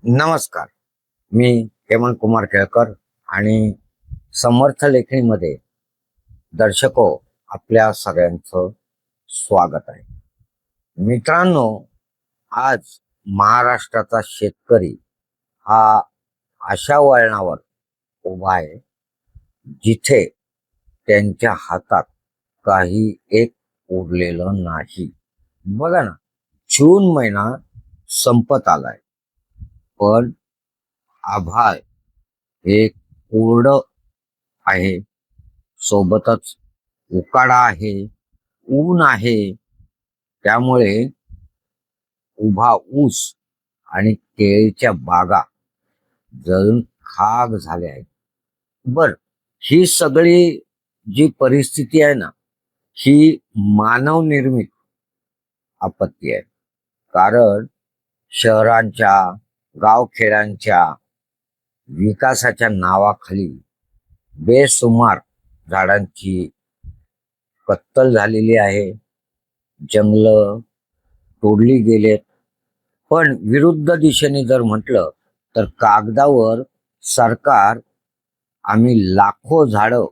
नमस्कार. मी हेमंत कुमार केळकर आणि समर्थ लेखणीमध्ये दर्शको आपल्या सगळ्यांचं स्वागत आहे. मित्रांनो, आज महाराष्ट्राचा शेतकरी हा अशा वळणावर उभा आहे जिथे त्यांच्या हातात काही एक उरलेलं नाही. बघा ना, जून महिना संपत आलाय, पण आभाळ हे कोरडं आहे, सोबतच उकाडा आहे, ऊन आहे. त्यामुळे उभा ऊस आणि केळीच्या बागा जळून खाक झाल्या आहेत. बर, ही सगळी जी परिस्थिती आहे ना, ही मानव निर्मित आपत्ती आहे. कारण शहरांच्या, गावखेड्यांच्या विकासाच्या नावाखाली बेसुमार झाडांची कत्तल झालेली आहे, जंगलं तोडली गेलेत. पण विरुद्ध दिशेने जर म्हटलं तर कागदावर सरकार आम्ही लाखो झाडं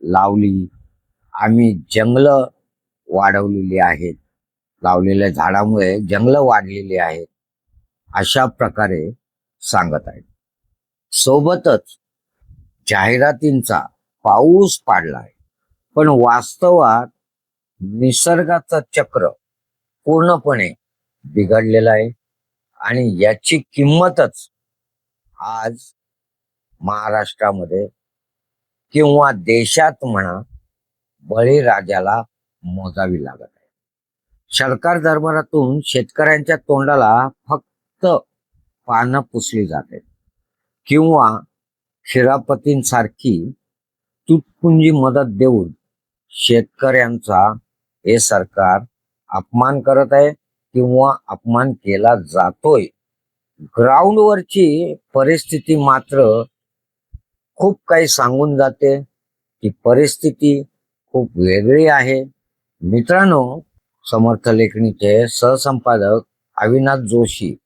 लावली, आम्ही जंगलं वाढवलेली आहेत, लावलेल्या झाडामुळे जंगलं वाढलेली आहेत, अशा प्रकारे सांगत आहेत. सोबतच जाहिरातींचा पाऊस पाडलाय. पण वास्तवात निसर्गाचं चक्र पूर्णपणे बिघडलेलं आहे आणि याची किंमतच आज महाराष्ट्रामध्ये किंवा देशात म्हणा बळीराजाला मोजावी लागत आहे. सरकार दरबारातून शेतकऱ्यांच्या तोंडाला फक्त पानं पुसली जाते किंवा खिरापतींसारखी तुटपुंजी मदत देऊन शेतकऱ्यांचा हे सरकार अपमान करत आहे किंवा अपमान केला जातोय. ग्राउंडवरची परिस्थिती मात्र खूप काही सांगून जाते. ती परिस्थिती खूप वेगळी आहे. मित्रांनो, समर्थ लेखणीचे सहसंपादक अविनाश जोशी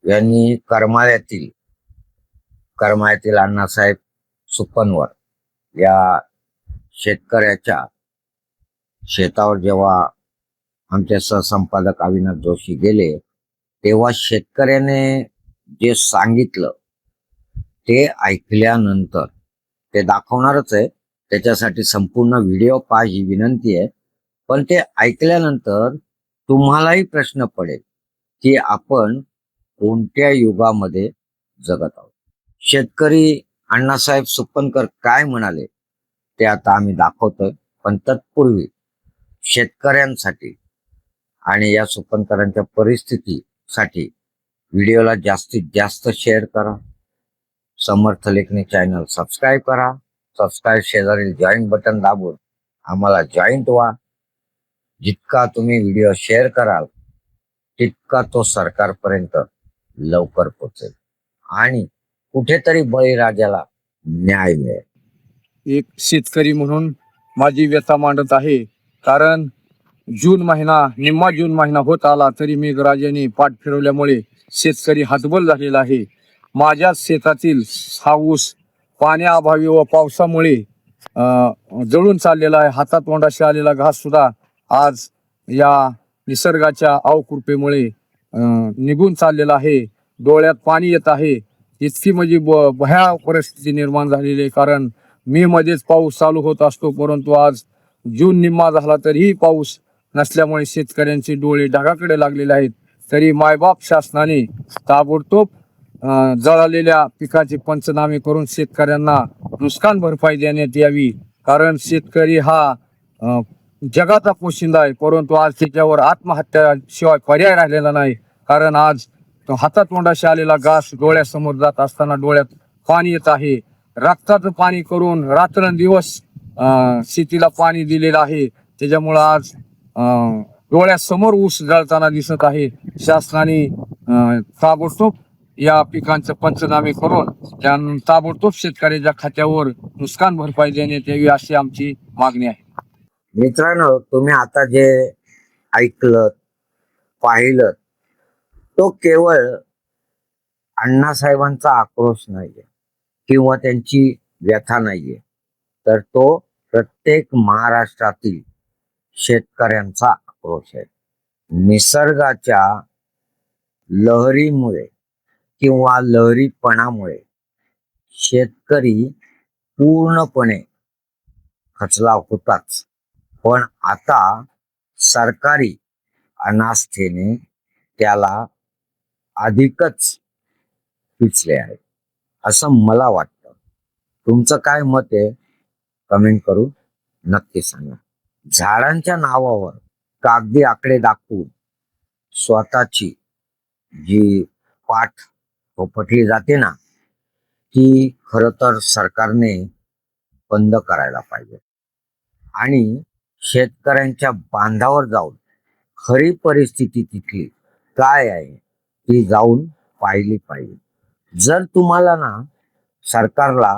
यांनी करमाळ्यातील अण्णासाहेब सुपनवर या शेतकऱ्याच्या शेतावर जेव्हा आमचे सहसंपादक अविनाश जोशी गेले, तेव्हा शेतकऱ्याने जे सांगितलं ते ऐकल्यानंतर ते दाखवणारच आहे, त्याच्यासाठी संपूर्ण व्हिडिओ पहा ही विनंती आहे. पण ते ऐकल्यानंतर तुम्हालाही प्रश्न पडेल की आपण कोणत्या युगामध्ये जगत आहोत. शेतकरी अण्णासाहेब सुपनकर काय म्हणाले ते आता आम्ही दाखवतोय. पण तत्पूर्वी शेतकऱ्यांसाठी आणि या सुपनकरांच्या परिस्थितीसाठी व्हिडिओला जास्तीत जास्त शेअर करा. समर्थ लेखनी चॅनल सबस्क्राईब करा. सबस्क्राईब शेजारील जॉईन बटन दाबून आम्हाला जॉईंट व्हा. जितका तुम्ही व्हिडिओ शेअर कराल तितका तो सरकारपर्यंत लवकर पोहोचेल आणि कुठेतरी बळीराजाला न्याय मिळेल. एक शेतकरी म्हणून माझी व्यथा मांडत आहे. कारण निम्मा जून महिना होत आला तरी मेघराजाने पाठ फिरवल्यामुळे शेतकरी हतबल झालेला आहे. माझ्या शेतातील हा ऊस पाण्याअभावी व पावसामुळे जळून चाललेला आहे. हातात तोंडाशी आलेला घास सुद्धा आज या निसर्गाच्या अवकृपेमुळे निघून चाललेला आहे. डोळ्यात पाणी येत आहे. इतकी म्हणजे भयावह परिस्थिती निर्माण झालेली आहे. कारण मे मध्येच पाऊस चालू होत असतो, परंतु आज जून निम्मा झाला तरीही पाऊस नसल्यामुळे शेतकऱ्यांचे डोळे ढगाकडे लागलेले आहेत. तरी मायबाप शासनाने ताबडतोब जळालेल्या पिकाचे पंचनामे करून शेतकऱ्यांना नुकसान भरपाई देण्यात यावी. कारण शेतकरी हा जगाचा पोशिंदा आहे, परंतु आज त्याच्यावर आत्महत्या शिवाय पर्याय राहिलेला नाही. कारण आज हातात तोंडाशी आलेला घास डोळ्यासमोर जात असताना डोळ्यात पाणी येत आहे. रक्ताचं पाणी करून रात्रंदिवस शेतीला पाणी दिलेलं आहे. त्याच्यामुळं आज डोळ्यासमोर ऊस जळताना दिसत आहे. शासनाने ताबडतोब या पिकांचं पंचनामे करून ताबडतोब शेतकऱ्याच्या खात्यावर नुकसान भरपाई देण्यात यावी अशी आमची मागणी आहे. मित्रांनो, तुम्ही आता जे ऐकलं पाहिलं तो केवळ अण्णासाहेबांचा आक्रोश नाहीये किंवा त्यांची व्यथा नाहीये, तर तो प्रत्येक महाराष्ट्रातील शेतकऱ्यांचा आक्रोश आहे. निसर्गाच्या लहरीमुळे किंवा लहरीपणामुळे शेतकरी पूर्णपणे खचला होताच, पण आता सरकारी अनास्थेने त्याला अधिकच पिचले आहे असं मला वाटतं. तुमचं काय मत आहे कमेंट करून नक्की सांगा. झाडांच्या नावावर कागदी आकडे दाखवून स्वतःची जी पाठ थोपटली जाते ना, ती खरं तर सरकारने बंद करायला पाहिजे आणि शेतकऱ्यांच्या बांधावर जाऊन खरी परिस्थिती तिथली काय आहे ती जाऊन पाहिली पाहिजे. जर तुम्हाला ना सरकारला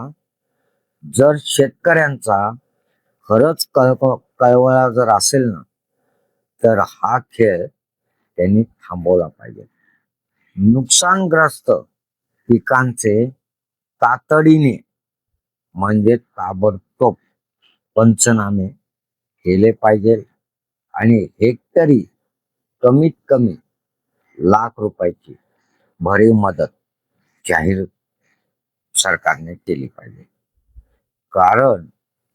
जर शेतकऱ्यांचा खरंच कळवळा जर असेल ना, तर हा खेळ त्यांनी थांबवला पाहिजे. नुकसानग्रस्त पिकांचे तातडीने म्हणजे ताबडतोब पंचनामे केले पाहिजे आणि हेक्टरी कमीत कमी ₹1,00,000 भरीव मदत जाहीर सरकारने केली पाहिजे. कारण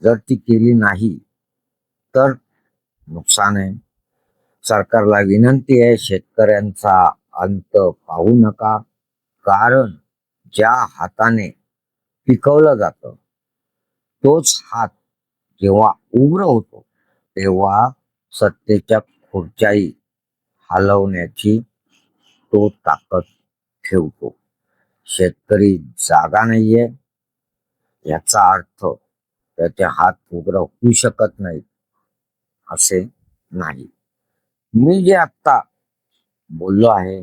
जर ती केली नाही तर नुकसान आहे. सरकारला विनंती आहे, शेतकऱ्यांचा अंत पाहू नका. कारण ज्या हाताने पिकवलं जातं तोच हात जेव्हा उग्र होतो तेव्हा सत्तेच्या खुर्च्याही हलवण्याची तो ताकद ठेवतो. शेतकरी जागा नाहीये याचा अर्थ त्याचे हात उग्र होऊ शकत नाहीत असे नाही. मी जे आत्ता बोललो आहे,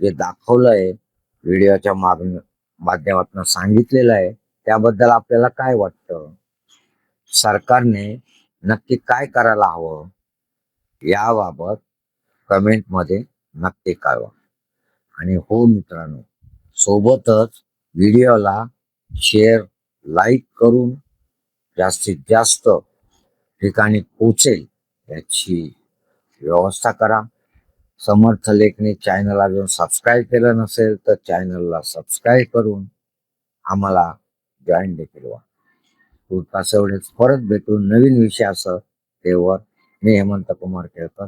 जे दाखवलं आहे, व्हिडिओच्या माध्यमातून सांगितलेलं आहे, त्याबद्दल आपल्याला काय वाटतं? सरकारने नक्की काय करायला हवं याबाबत कमेंटमध्ये नक्की कळवा. आणि हो मित्रांनो, सोबतच व्हिडिओला शेअर लाईक करून जास्तीत जास्त ठिकाणी पोचेल याची व्यवस्था करा. समर्थ लेखनी चॅनल अजून सबस्क्राईब केलं नसेल तर चॅनलला सबस्क्राईब करून आम्हाला जॉईन देखील व्हा. तुर्तास एवढेच. परत भेटून नवीन विषयासह. तेव्हा मी हेमंत कुमार केळकर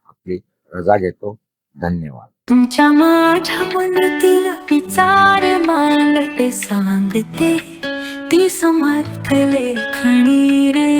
आपली रजा घेतो. धन्यवाद. तुमच्या माझ्या मनातील विचार मांडते सांगते ती समर्थ लेखणी रे.